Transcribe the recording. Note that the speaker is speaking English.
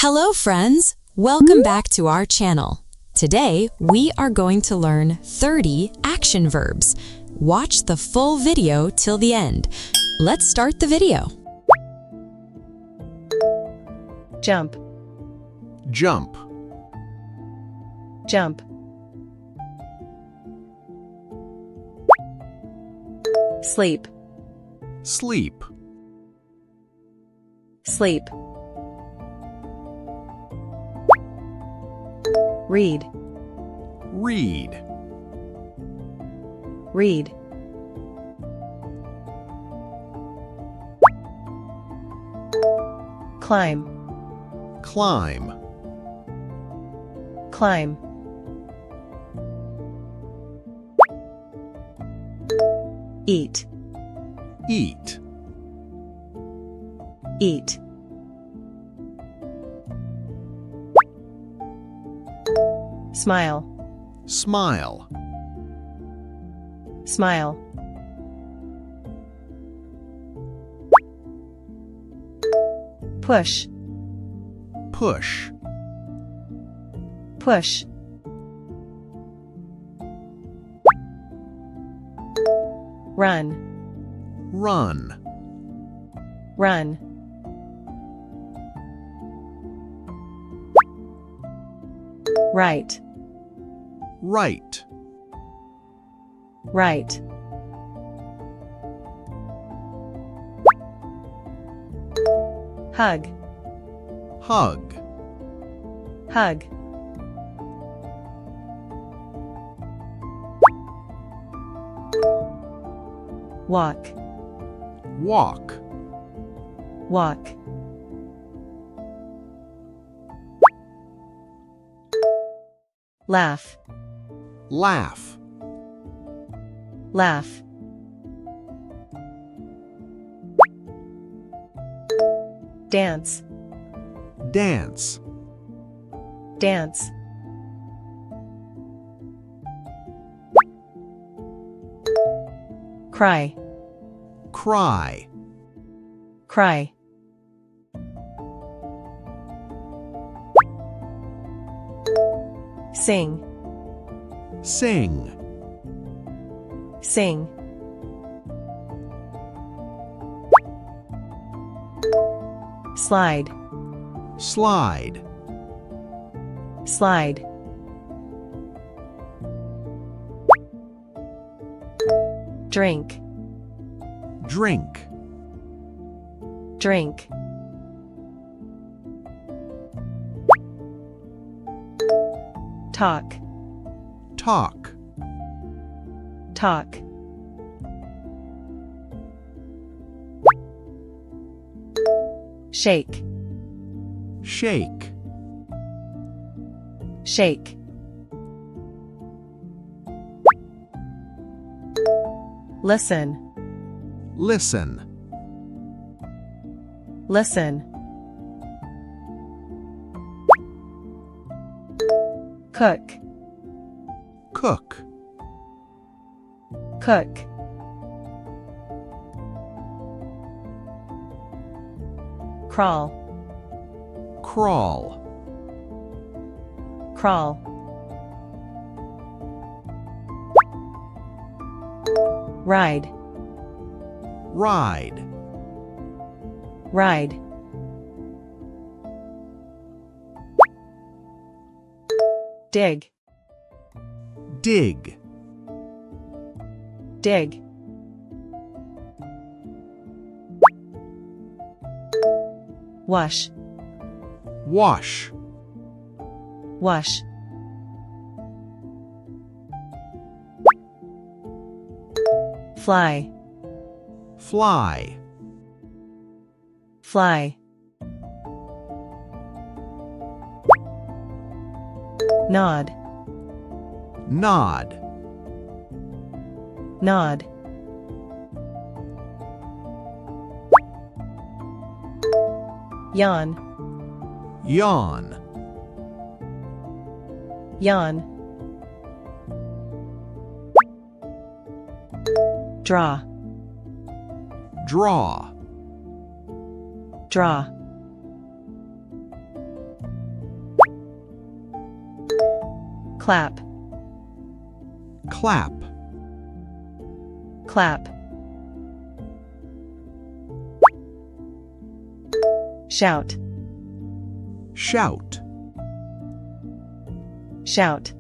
Hello friends! Welcome back to our channel. Today we are going to learn 30 action verbs. Watch the full video till the end. Let's start the video. Jump, Jump, jump. Sleep, sleep, sleep. Read, read, read. Climb, climb, climb. Eat, eat, eat. Smile, smile, smile. Push, push, push. Run, run, run. Right, right, right. Hug, hug, hug. Walk, walk, walk. Laugh, laugh, laugh. Dance, dance, dance. Cry, cry, cry. Sing, sing, sing. Slide, slide, slide. Drink, drink, drink. Talk, talk, talk. Shake, shake, shake. Listen, listen, listen. Cook, cook, cook. Crawl, crawl, crawl. Ride, ride, ride. Dig, dig, dig. Wash, wash, wash. Fly, fly, fly. Nod, nod, nod. Yawn, yawn, yawn. Draw, draw, draw. clap, clap, clap. Shout, shout, shout.